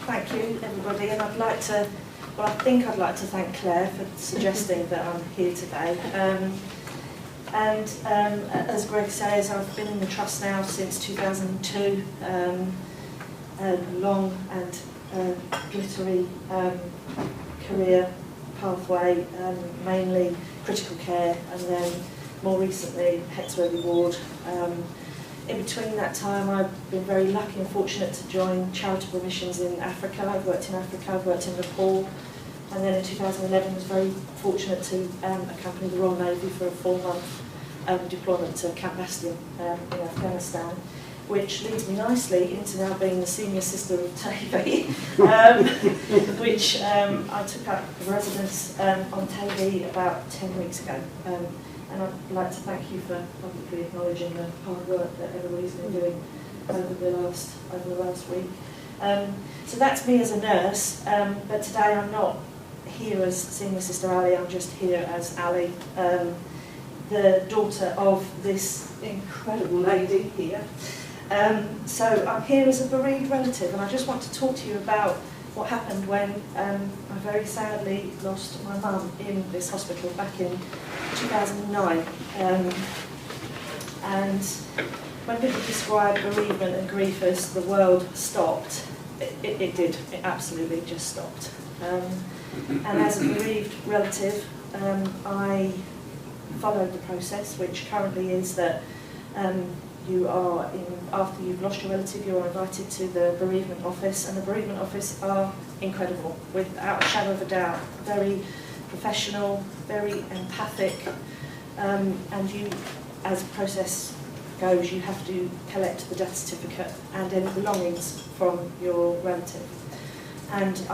thank you, everybody, and I'd like to, well, I think I'd like to thank Claire for suggesting that I'm here today. As Greg says, I've been in the Trust now since 2002, a long and glittery career pathway, mainly critical care, and then more recently Hexworthy Ward. In between that time, I've been very lucky and fortunate to join charitable missions in Africa. I've worked in Africa, I've worked in Nepal, and then in 2011 was very fortunate to accompany the Royal Navy for a 4-month deployment to Camp Bastion in Afghanistan, which leads me nicely into now being the senior sister of Tavy, which I took up residence on Tavy about 10 weeks ago. And I'd like to thank you for publicly acknowledging the hard work that everybody's been doing over the last week. So that's me as a nurse, but today I'm not here as Senior Sister Ali, I'm just here as Ali, the daughter of this incredible lady here. So I'm here as a bereaved relative, and I just want to talk to you about what happened when I very sadly lost my mum in this hospital back in 2009. And when people describe bereavement and grief as the world stopped, it did. It absolutely just stopped. And as a bereaved relative, I followed the process, which currently is that you are, after you've lost your relative, you are invited to the bereavement office, and the bereavement office are incredible, without a shadow of a doubt. Very professional, very empathic, and you, as the process goes, you have to collect the death certificate and any belongings from your relative. And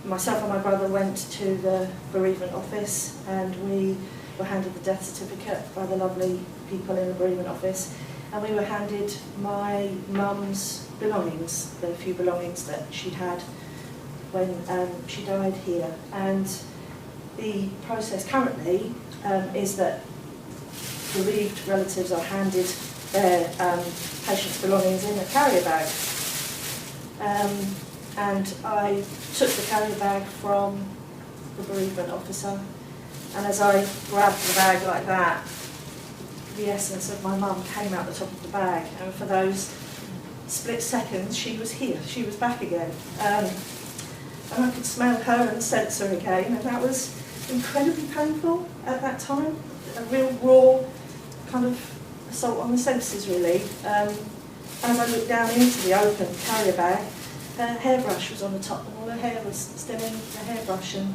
myself and my brother went to the bereavement office, and we were handed the death certificate by the lovely people in the bereavement office, and we were handed my mum's belongings, the few belongings that she'd had when she died here. And the process currently is that bereaved relatives are handed their patient's belongings in a carrier bag. And I took the carrier bag from the bereavement officer, and as I grabbed the bag like that, the essence of my mum came out the top of the bag, and for those split seconds she was here, she was back again. And I could smell her and sense her again, and that was incredibly painful at that time. A real raw kind of assault on the senses, really. As I looked down into the open carrier bag, her hairbrush was on the top, and all her hair was still in the hairbrush, and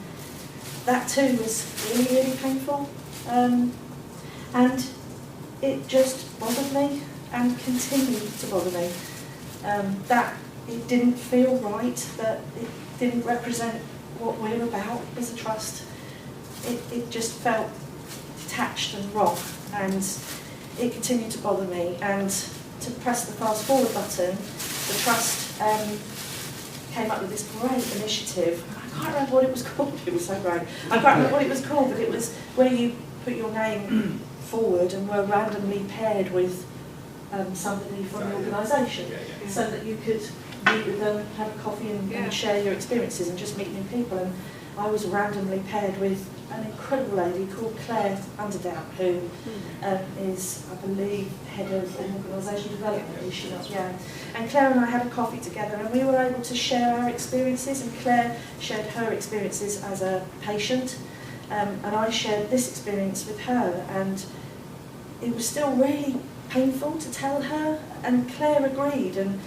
that too was really, really painful. And it just bothered me and continued to bother me. That it didn't feel right, that it didn't represent what we're about as a trust. It just felt detached and wrong, and it continued to bother me. And to press the fast forward button, the trust came up with this great initiative. I can't remember what it was called, it was so great. I can't remember what it was called, but it was where you put your name forward and were randomly paired with somebody from the organisation, so that you could meet with them, have a coffee and share your experiences and just meet new people. And I was randomly paired with an incredible lady called Claire Underdown, who is, I believe, head of organisation development, is she not? Yeah. And Claire and I had a coffee together, and we were able to share our experiences, and Claire shared her experiences as a patient, and I shared this experience with her, and it was still really painful to tell her, and Claire agreed and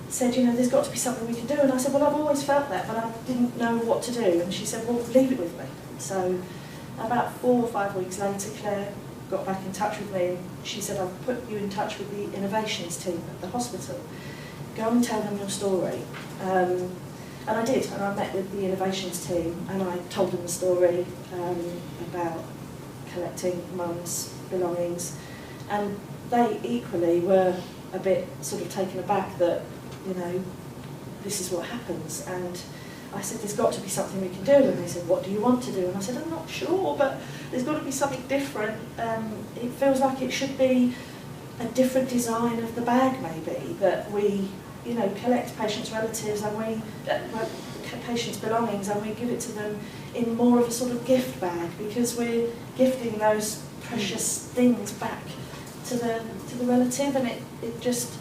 said, you know, there's got to be something we can do. And I said, well, I've always felt that, but I didn't know what to do. And she said, well, leave it with me. So about 4 or 5 weeks later, Claire got back in touch with me, and she said, I've put you in touch with the innovations team at the hospital. Go and tell them your story. And I did, and I met with the innovations team, and I told them the story about collecting mum's belongings. And they equally were a bit sort of taken aback that, you know, this is what happens. And I said, there's got to be something we can do. And they said, what do you want to do? And I said, I'm not sure, but there's got to be something different. It feels like it should be a different design of the bag, maybe, that we you know, collect patients' relatives and we, patients' belongings, and we give it to them in more of a sort of gift bag, because we're gifting those precious things back to the relative, and it just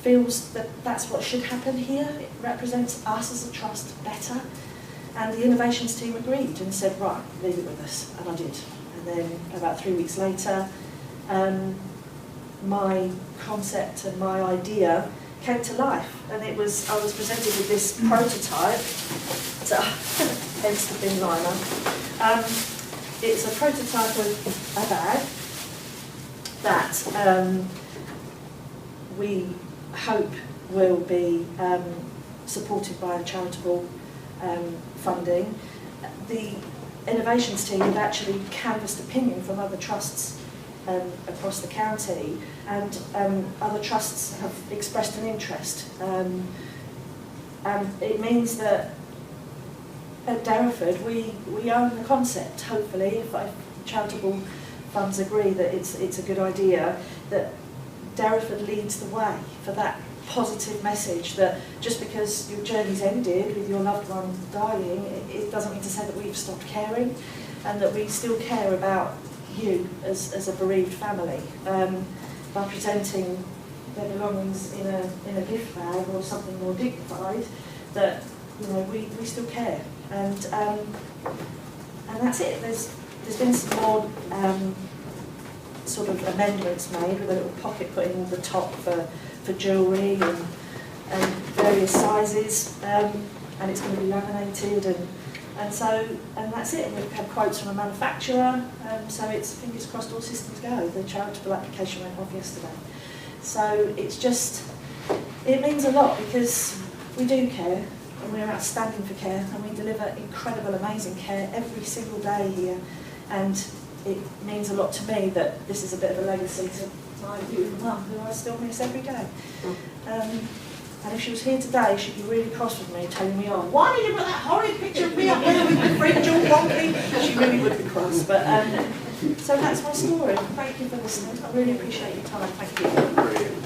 feels that that's what should happen here. It represents us as a trust better. And the innovations team agreed and said, right, leave it with us, and I did. And then about 3 weeks later, my concept and my idea came to life, and I was presented with this prototype, so, hence the bin liner. It's a prototype of a bag that we hope will be supported by a charitable funding. The innovations team have actually canvassed opinion from other trusts across the county, and other trusts have expressed an interest. And it means that at Derriford we own the concept, hopefully, if charitable funds agree that it's a good idea, that Derriford leads the way for that positive message that just because your journey's ended with your loved one dying, it doesn't mean to say that we've stopped caring, and that we still care about you as a bereaved family, by presenting their belongings in a gift bag or something more dignified, that, you know, we still care. And that's it. There's been some more sort of amendments made, with a little pocket put in the top for jewellery and various sizes, and it's going to be laminated, and that's it. We've had quotes from a manufacturer, so it's fingers crossed, all systems go. The charitable application went off yesterday, so it means a lot, because we do care, and we're outstanding for care, and we deliver incredible, amazing care every single day here, and it means a lot to me that this is a bit of a legacy to my beautiful mum, who I still miss every day. And if she was here today, she'd be really cross with me, telling me on, why did you put that horrid picture of me up there with the fringe all wonky? She really would be cross. But so that's my story. Thank you for listening. I really appreciate your time. Thank you.